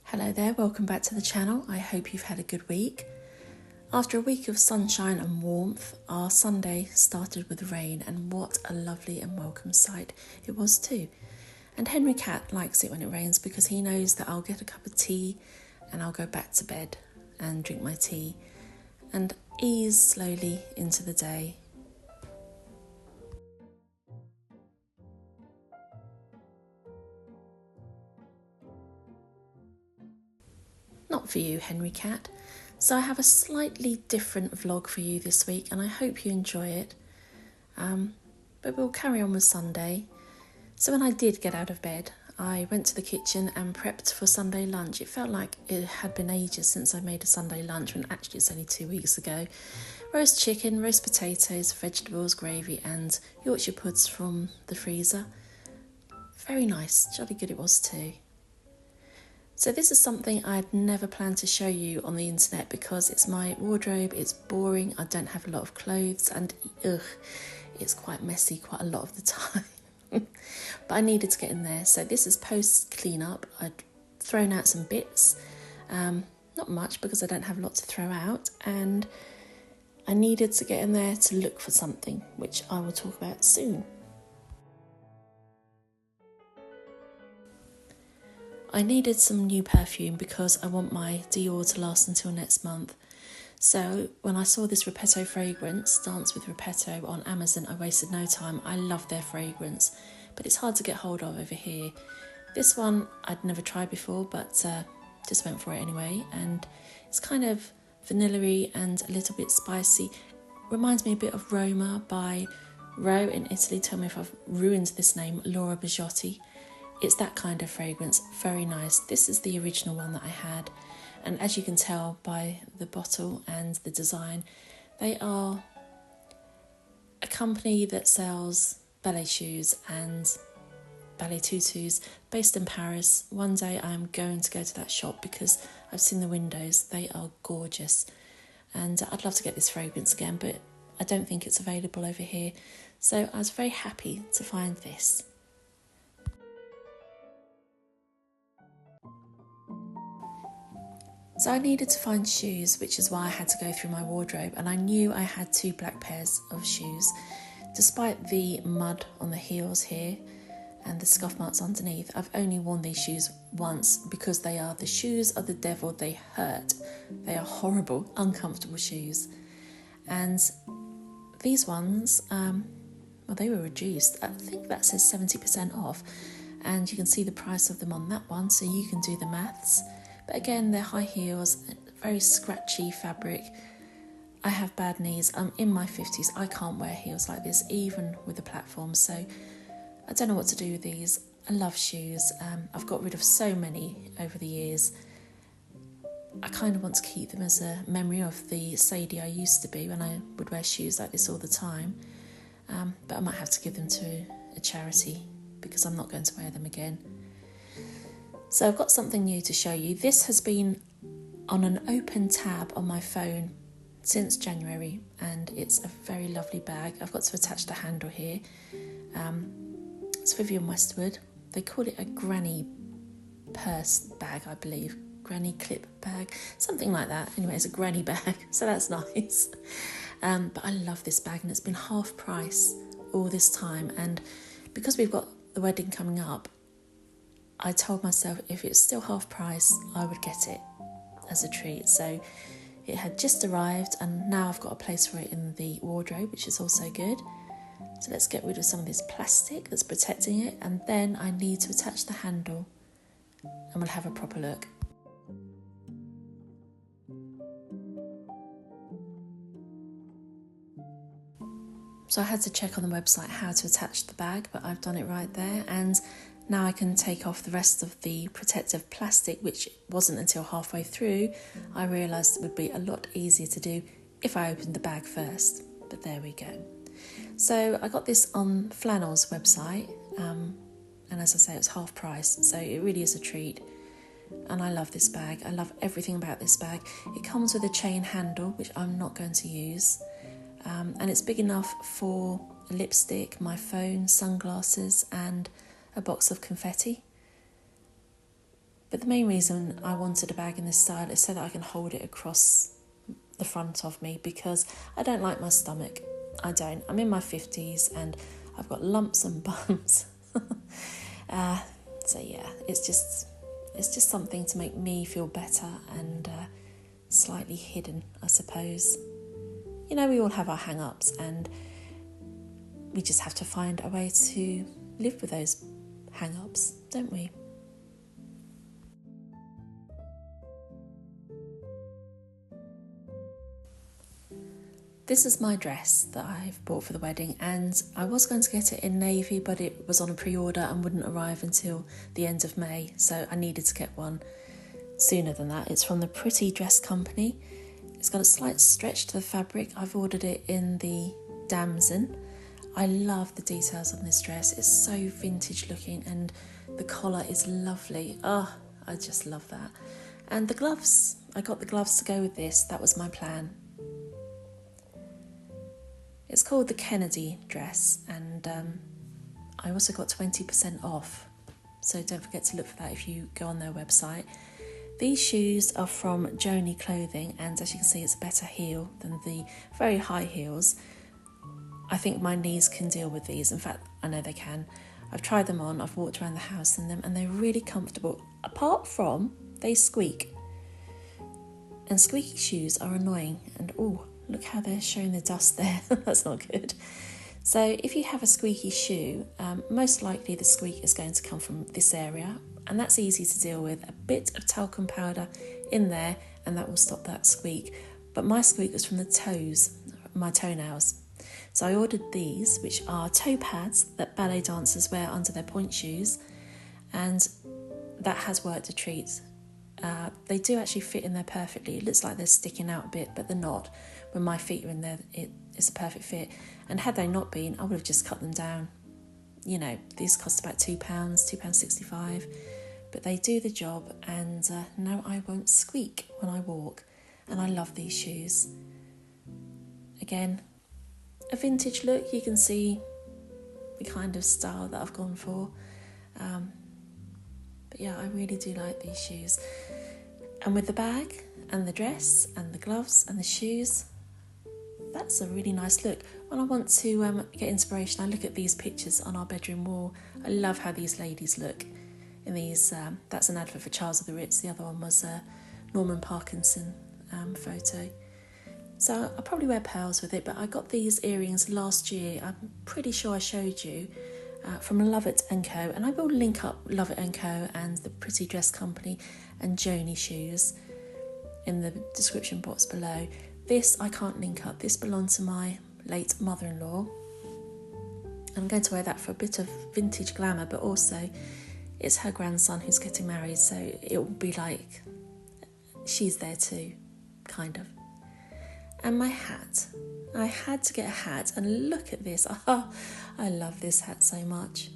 Hello there, welcome back to the channel. I hope you've had a good week. After a week of sunshine and warmth, our Sunday started with rain, and what a lovely and welcome sight it was too. And Henry Cat likes it when it rains because he knows that I'll get a cup of tea and I'll go back to bed and drink my tea and ease slowly into the day. Not for you, Henry Cat. So I have a slightly different vlog for you this week and I hope you enjoy it. But we'll carry on with Sunday. So when I did get out of bed, I went to the kitchen and prepped for Sunday lunch. It felt like it had been ages since I made a Sunday lunch, when actually it's only 2 weeks ago. Roast chicken, roast potatoes, vegetables, gravy and Yorkshire puds from the freezer. Very nice, jolly good it was too. So this is something I'd never planned to show you on the internet because it's my wardrobe, it's boring, I don't have a lot of clothes and it's quite messy quite a lot of the time. But I needed to get in there. So this is post cleanup. I'd thrown out some bits, not much because I don't have a lot to throw out, and I needed to get in there to look for something, which I will talk about soon. I needed some new perfume because I want my Dior to last until next month. So when I saw this Repetto fragrance, Dance with Repetto, on Amazon, I wasted no time. I love their fragrance, but it's hard to get hold of over here. This one I'd never tried before, but just went for it anyway. And it's kind of vanilla-y and a little bit spicy. Reminds me a bit of Roma by Ro in Italy. Tell me if I've ruined this name, Laura Biagiotti. It's that kind of fragrance, very nice. This is the original one that I had. And as you can tell by the bottle and the design, they are a company that sells ballet shoes and ballet tutus based in Paris. One day I'm going to go to that shop because I've seen the windows. They are gorgeous. And I'd love to get this fragrance again, but I don't think it's available over here. So I was very happy to find this. So I needed to find shoes, which is why I had to go through my wardrobe, and I knew I had 2 black pairs of shoes. Despite the mud on the heels here and the scuff marks underneath, I've only worn these shoes once because they are the shoes of the devil. They hurt. They are horrible, uncomfortable shoes. And these ones, well, they were reduced. I think that says 70% off, and you can see the price of them on that one, so you can do the maths. But again, they're high heels, very scratchy fabric. I have bad knees. I'm in my 50s. I can't wear heels like this, even with the platform. So I don't know what to do with these. I love shoes. I've got rid of so many over the years. I kind of want to keep them as a memory of the Sadie I used to be when I would wear shoes like this all the time. But I might have to give them to a charity because I'm not going to wear them again. So I've got something new to show you. This has been on an open tab on my phone since January, and it's a very lovely bag. I've got to attach the handle here. It's Vivienne Westwood. They call it a granny purse bag, I believe. Granny clip bag, something like that. Anyway, it's a granny bag, so that's nice. But I love this bag, and it's been half price all this time. And because we've got the wedding coming up, I told myself if it's still half price, I would get it as a treat. So it had just arrived, and now I've got a place for it in the wardrobe, which is also good. So let's get rid of some of this plastic that's protecting it, and then I need to attach the handle and we'll have a proper look. So I had to check on the website how to attach the bag, but I've done it right there, and now I can take off the rest of the protective plastic, which wasn't until halfway through I realised it would be a lot easier to do if I opened the bag first. But there we go. So I got this on Flannel's website, and as I say, it's half price, so it really is a treat. And I love this bag. I love everything about this bag. It comes with a chain handle, which I'm not going to use, and it's big enough for a lipstick, my phone, sunglasses and a box of confetti. But the main reason I wanted a bag in this style is so that I can hold it across the front of me, because I don't like my stomach. I don't. I'm in my 50s and I've got lumps and bumps. So yeah, it's just something to make me feel better and slightly hidden, I suppose. You know, we all have our hang-ups and we just have to find a way to live with those hang-ups, don't we? This is my dress that I've bought for the wedding, and I was going to get it in navy, but it was on a pre-order and wouldn't arrive until the end of May, so I needed to get one sooner than that. It's from the Pretty Dress Company. It's got a slight stretch to the fabric. I've ordered it in the damson. I love the details on this dress. It's so vintage looking and the collar is lovely. Oh, I just love that. And the gloves. I got the gloves to go with this. That was my plan. It's called the Kennedy dress, and I also got 20% off. So don't forget to look for that if you go on their website. These shoes are from Joni Clothing, and as you can see, it's a better heel than the very high heels. I think my knees can deal with these. In fact, I know they can. I've tried them on, I've walked around the house in them, and they're really comfortable, apart from they squeak. And squeaky shoes are annoying, and oh, look how they're showing the dust there. That's not good. So if you have a squeaky shoe, most likely the squeak is going to come from this area, and that's easy to deal with. A bit of talcum powder in there and that will stop that squeak. But my squeak was from the toes, my toenails. So I ordered these, which are toe pads that ballet dancers wear under their pointe shoes, and that has worked a treat. They do actually fit in there perfectly. It looks like they're sticking out a bit, but they're not. When my feet are in there, it's a perfect fit. And had they not been, I would have just cut them down. You know, these cost about £2, £2.65, but they do the job, and no, I won't squeak when I walk. And I love these shoes. Again, a vintage look. You can see the kind of style that I've gone for. But yeah, I really do like these shoes. And with the bag and the dress and the gloves and the shoes, that's a really nice look. When I want to get inspiration, I look at these pictures on our bedroom wall. I love how these ladies look in these. That's an advert for Charles of the Ritz. The other one was a Norman Parkinson photo. So I'll probably wear pearls with it, but I got these earrings last year. I'm pretty sure I showed you, from Lovett & Co. And I will link up Lovett & Co. and the Pretty Dress Company and Joni shoes in the description box below. This I can't link up. This belonged to my late mother-in-law. I'm going to wear that for a bit of vintage glamour, but also it's her grandson who's getting married, so it will be like she's there too, kind of. And my hat. I had to get a hat, and look at this. Oh, I love this hat so much.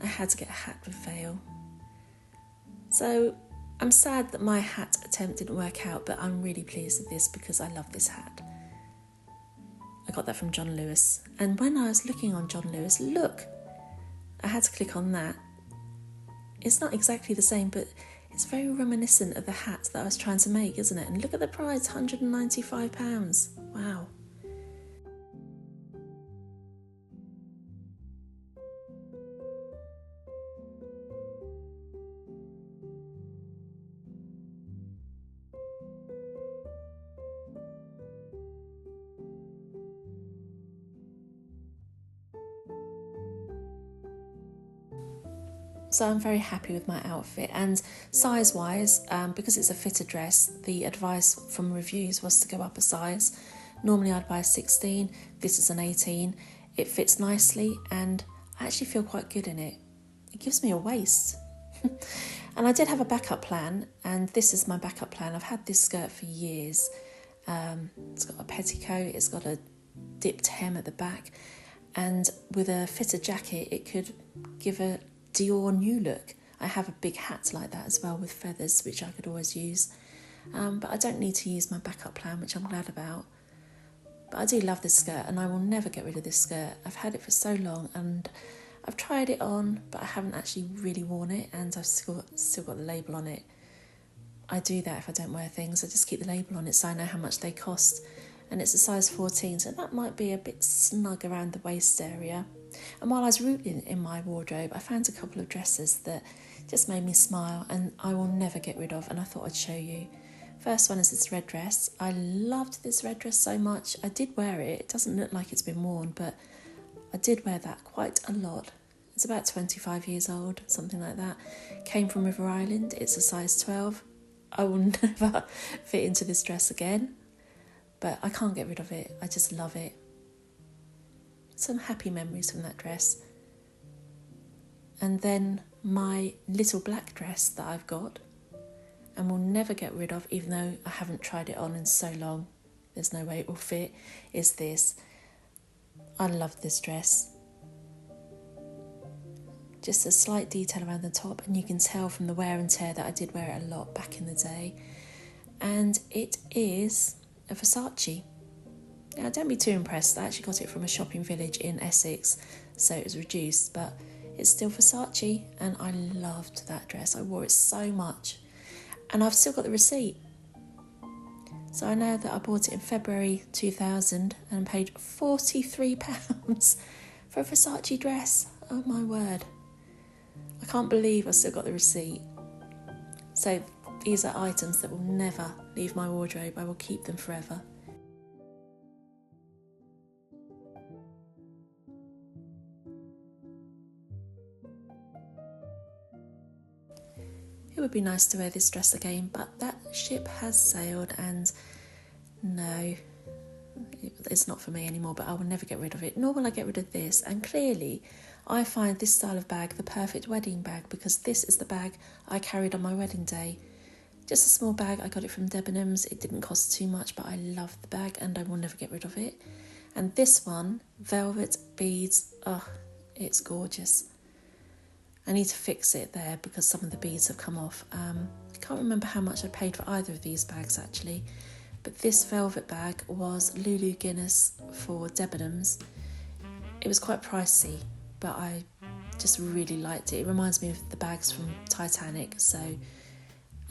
I had to get a hat with veil. So I'm sad that my hat attempt didn't work out, but I'm really pleased with this because I love this hat. I got that from John Lewis. And when I was looking on John Lewis, look, I had to click on that. It's not exactly the same, but it's very reminiscent of the hat that I was trying to make, isn't it? And look at the price, £195. Wow. So I'm very happy with my outfit, and size-wise, because it's a fitted dress, the advice from reviews was to go up a size. Normally I'd buy a 16, this is an 18. It fits nicely and I actually feel quite good in it. It gives me a waist. And I did have a backup plan, and this is my backup plan. I've had this skirt for years. It's got a petticoat, it's got a dipped hem at the back, and with a fitted jacket it could give a Dior new look. I have a big hat like that as well with feathers, which I could always use, but I don't need to use my backup plan, which I'm glad about. But I do love this skirt and I will never get rid of this skirt. I've had it for so long and I've tried it on, but I haven't actually really worn it, and I've still got the label on it. I do that if I don't wear things. I just keep the label on it so I know how much they cost. And it's a size 14, so that might be a bit snug around the waist area. And while I was rooting in my wardrobe, I found a couple of dresses that just made me smile and I will never get rid of, and I thought I'd show you. First one is this red dress. I loved this red dress so much. I did wear it. It doesn't look like it's been worn, but I did wear that quite a lot. It's about 25 years old, something like that. Came from River Island. It's a size 12. I will never fit into this dress again, but I can't get rid of it. I just love it. Some happy memories from that dress. And then my little black dress that I've got and will never get rid of, even though I haven't tried it on in so long, there's no way it will fit, is this. I love this dress. Just a slight detail around the top, and you can tell from the wear and tear that I did wear it a lot back in the day. And it is a Versace. Now, don't be too impressed. I actually got it from a shopping village in Essex, so it was reduced, but it's still Versace, and I loved that dress. I wore it so much, and I've still got the receipt. So I know that I bought it in February 2000 and paid £43 for a Versace dress. Oh my word. I can't believe I still got the receipt. So these are items that will never leave my wardrobe. I will keep them forever. It would be nice to wear this dress again, but that ship has sailed, and no, it's not for me anymore, but I will never get rid of it, nor will I get rid of this. And clearly I find this style of bag the perfect wedding bag, because this is the bag I carried on my wedding day. Just a small bag. I got it from Debenhams. It didn't cost too much, but I love the bag and I will never get rid of it. And this one, velvet beads, oh, it's gorgeous. I need to fix it there because some of the beads have come off. I can't remember how much I paid for either of these bags actually, but this velvet bag was Lulu Guinness for Debenhams. It was quite pricey, but I just really liked it. It reminds me of the bags from Titanic, so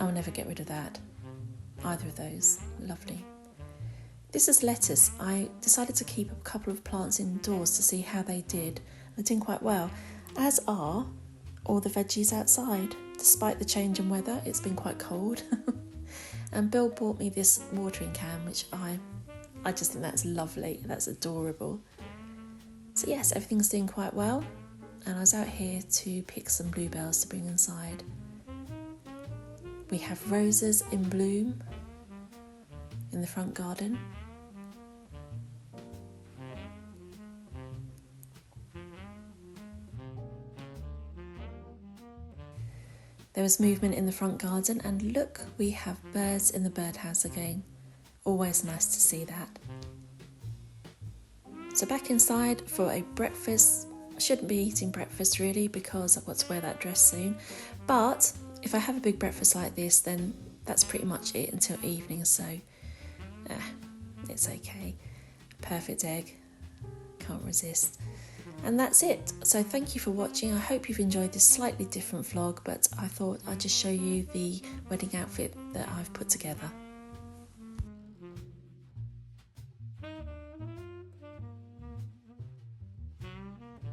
I will never get rid of that. Either of those, lovely. This is lettuce. I decided to keep a couple of plants indoors to see how they did. They're doing quite well, as are all the veggies outside. Despite the change in weather, it's been quite cold. And Bill bought me this watering can, which I just think that's lovely. That's adorable. So yes, everything's doing quite well. And I was out here to pick some bluebells to bring inside. We have roses in bloom in the front garden. There was movement in the front garden, and look, we have birds in the birdhouse again. Always nice to see that. So back inside for a breakfast. I shouldn't be eating breakfast really because I've got to wear that dress soon. But if I have a big breakfast like this, then that's pretty much it until evening. So it's okay. Perfect egg. Can't resist. And that's it. So thank you for watching. I hope you've enjoyed this slightly different vlog, but I thought I'd just show you the wedding outfit that I've put together.